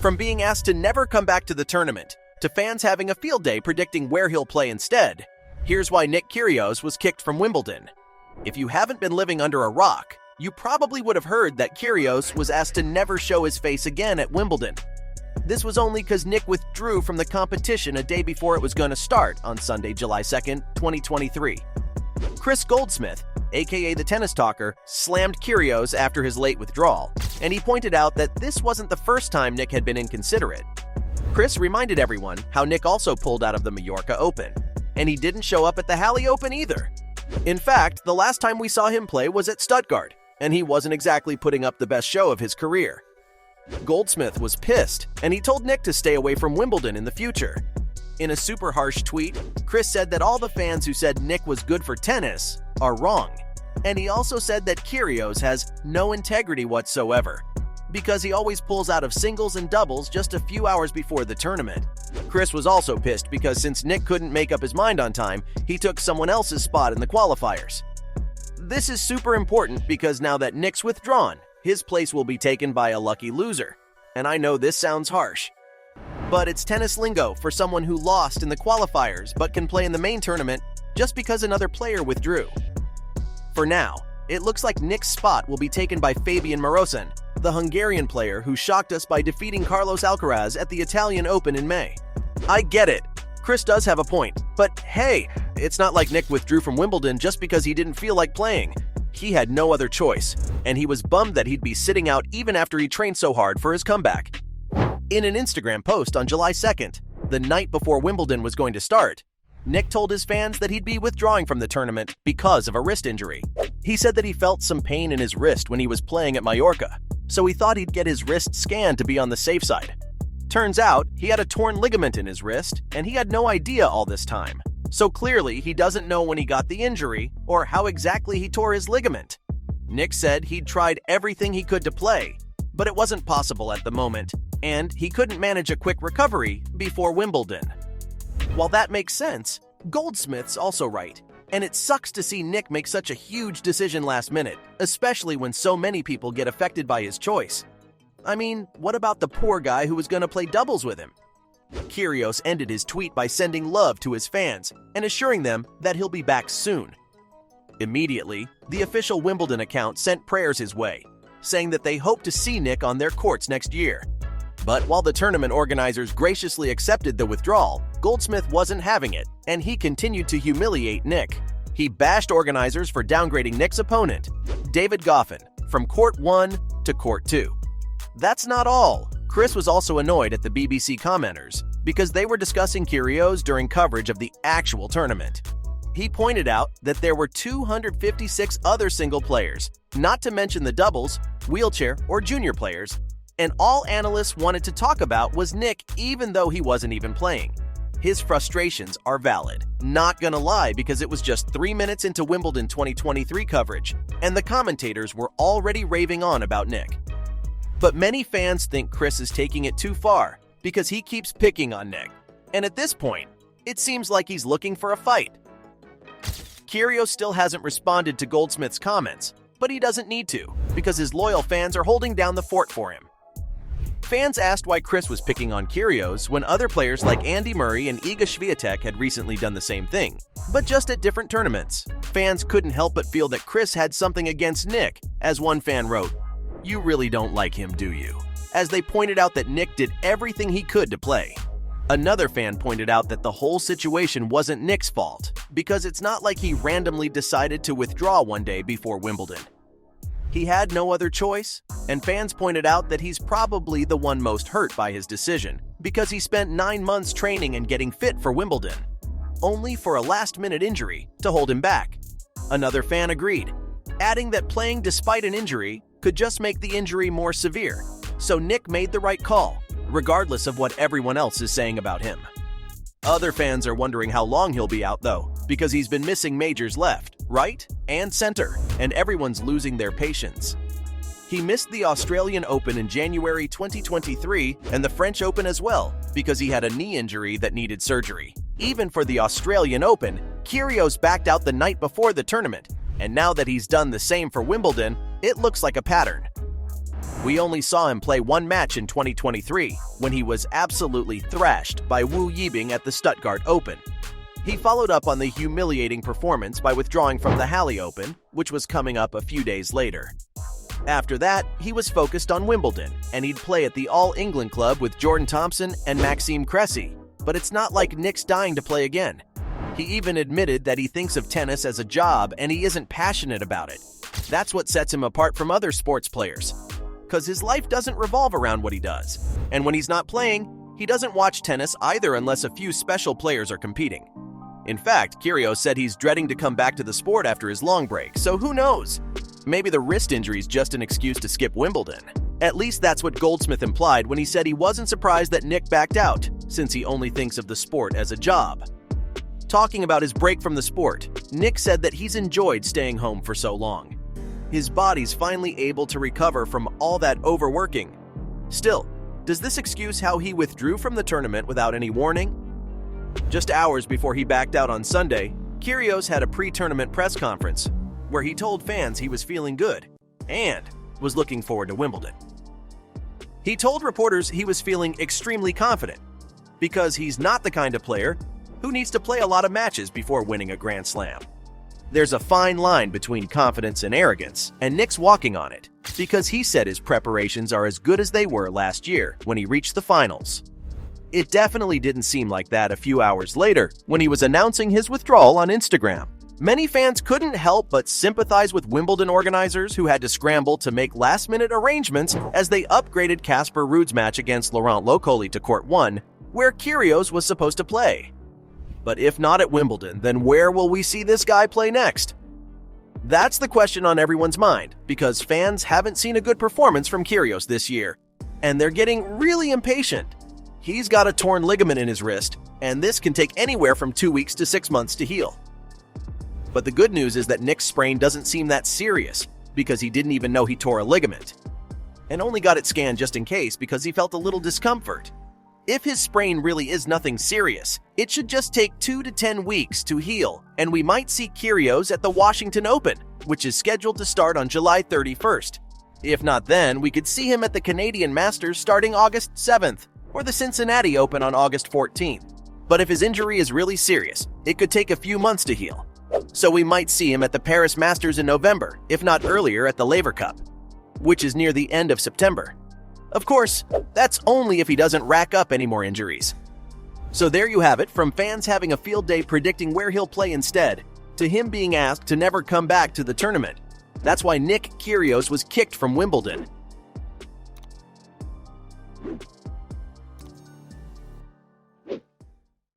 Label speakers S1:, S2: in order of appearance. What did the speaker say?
S1: From being asked to never come back to the tournament, to fans having a field day predicting where he'll play instead, here's why Nick Kyrgios was kicked from Wimbledon. If you haven't been living under a rock, you probably would have heard that Kyrgios was asked to never show his face again at Wimbledon. This was only because Nick withdrew from the competition a day before it was going to start on Sunday, July 2nd, 2023. Chris Goldsmith, aka the tennis talker, slammed Kyrgios after his late withdrawal, and he pointed out that this wasn't the first time Nick had been inconsiderate. Chris reminded everyone how Nick also pulled out of the Mallorca Open, and he didn't show up at the Halle Open either. In fact, the last time we saw him play was at Stuttgart, and he wasn't exactly putting up the best show of his career. Goldsmith was pissed, and he told Nick to stay away from Wimbledon in the future. In a super harsh tweet, Chris said that all the fans who said Nick was good for tennis are wrong. And he also said that Kyrgios has no integrity whatsoever, because he always pulls out of singles and doubles just a few hours before the tournament. Chris was also pissed because since Nick couldn't make up his mind on time, he took someone else's spot in the qualifiers. This is super important because now that Nick's withdrawn, his place will be taken by a lucky loser. And I know this sounds harsh, but it's tennis lingo for someone who lost in the qualifiers but can play in the main tournament just because another player withdrew. For now, it looks like Nick's spot will be taken by Fabian Marosan, the Hungarian player who shocked us by defeating Carlos Alcaraz at the Italian Open in May. I get it. Chris does have a point, but hey, it's not like Nick withdrew from Wimbledon just because he didn't feel like playing. He had no other choice, and he was bummed that he'd be sitting out even after he trained so hard for his comeback. In an Instagram post on July 2nd, the night before Wimbledon was going to start, Nick told his fans that he'd be withdrawing from the tournament because of a wrist injury. He said that he felt some pain in his wrist when he was playing at Mallorca, so he thought he'd get his wrist scanned to be on the safe side. Turns out, he had a torn ligament in his wrist, and he had no idea all this time. So clearly, he doesn't know when he got the injury or how exactly he tore his ligament. Nick said he'd tried everything he could to play, but it wasn't possible at the moment, and he couldn't manage a quick recovery before Wimbledon. While that makes sense, Goldsmith's also right, and it sucks to see Nick make such a huge decision last minute, especially when so many people get affected by his choice. I mean, what about the poor guy who was going to play doubles with him? Kyrgios ended his tweet by sending love to his fans and assuring them that he'll be back soon. Immediately, the official Wimbledon account sent prayers his way, saying that they hope to see Nick on their courts next year. But while the tournament organizers graciously accepted the withdrawal, Goldsmith wasn't having it, and he continued to humiliate Nick. He bashed organizers for downgrading Nick's opponent, David Goffin, from Court 1 to Court 2. That's not all. Chris was also annoyed at the BBC commenters because they were discussing Kyrgios during coverage of the actual tournament. He pointed out that there were 256 other single players, not to mention the doubles, wheelchair, or junior players, and all analysts wanted to talk about was Nick even though he wasn't even playing. His frustrations are valid, not gonna lie, because it was just 3 minutes into Wimbledon 2023 coverage, and the commentators were already raving on about Nick. But many fans think Chris is taking it too far because he keeps picking on Nick, and at this point, it seems like he's looking for a fight. Kyrgios still hasn't responded to Goldsmith's comments, but he doesn't need to because his loyal fans are holding down the fort for him. Fans asked why Chris was picking on Kyrgios when other players like Andy Murray and Iga Swiatek had recently done the same thing, but just at different tournaments. Fans couldn't help but feel that Chris had something against Nick, as one fan wrote, "You really don't like him, do you?" as they pointed out that Nick did everything he could to play. Another fan pointed out that the whole situation wasn't Nick's fault, because it's not like he randomly decided to withdraw one day before Wimbledon. He had no other choice, and fans pointed out that he's probably the one most hurt by his decision, because he spent 9 months training and getting fit for Wimbledon, only for a last-minute injury to hold him back. Another fan agreed, adding that playing despite an injury could just make the injury more severe, so Nick made the right call, regardless of what everyone else is saying about him. Other fans are wondering how long he'll be out though, because he's been missing majors left, right, and center, and everyone's losing their patience. He missed the Australian Open in January 2023 and the French Open as well, because he had a knee injury that needed surgery. Even for the Australian Open, Kyrgios backed out the night before the tournament, and now that he's done the same for Wimbledon, it looks like a pattern. We only saw him play one match in 2023, when he was absolutely thrashed by Wu Yibing at the Stuttgart Open. He followed up on the humiliating performance by withdrawing from the Halle Open, which was coming up a few days later. After that, he was focused on Wimbledon, and he'd play at the All England Club with Jordan Thompson and Maxime Cressy. But it's not like Nick's dying to play again. He even admitted that he thinks of tennis as a job and he isn't passionate about it. That's what sets him apart from other sports players. Because his life doesn't revolve around what he does. And when he's not playing, he doesn't watch tennis either unless a few special players are competing. In fact, Kyrgios said he's dreading to come back to the sport after his long break, so who knows? Maybe the wrist injury is just an excuse to skip Wimbledon. At least that's what Goldsmith implied when he said he wasn't surprised that Nick backed out, since he only thinks of the sport as a job. Talking about his break from the sport, Nick said that he's enjoyed staying home for so long. His body's finally able to recover from all that overworking. Still, does this excuse how he withdrew from the tournament without any warning? Just hours before he backed out on Sunday, Kyrgios had a pre-tournament press conference where he told fans he was feeling good and was looking forward to Wimbledon. He told reporters he was feeling extremely confident because he's not the kind of player who needs to play a lot of matches before winning a Grand Slam. There's a fine line between confidence and arrogance, and Nick's walking on it because he said his preparations are as good as they were last year when he reached the finals. It definitely didn't seem like that a few hours later when he was announcing his withdrawal on Instagram. Many fans couldn't help but sympathize with Wimbledon organizers who had to scramble to make last-minute arrangements as they upgraded Casper Ruud's match against Laurent Locoli to Court 1, where Kyrgios was supposed to play. But if not at Wimbledon, then where will we see this guy play next? That's the question on everyone's mind, because fans haven't seen a good performance from Kyrgios this year, and they're getting really impatient. He's got a torn ligament in his wrist, and this can take anywhere from 2 weeks to 6 months to heal. But the good news is that Nick's sprain doesn't seem that serious, because he didn't even know he tore a ligament, and only got it scanned just in case because he felt a little discomfort. If his sprain really is nothing serious, it should just take 2 to 10 weeks to heal, and we might see Kyrgios at the Washington Open, which is scheduled to start on July 31st. If not then, we could see him at the Canadian Masters starting August 7th, or the Cincinnati Open on August 14th. But if his injury is really serious, it could take a few months to heal. So we might see him at the Paris Masters in November, if not earlier at the Laver Cup, which is near the end of September. Of course, that's only if he doesn't rack up any more injuries. So there you have it, from fans having a field day predicting where he'll play instead, to him being asked to never come back to the tournament. That's why Nick Kyrgios was kicked from Wimbledon.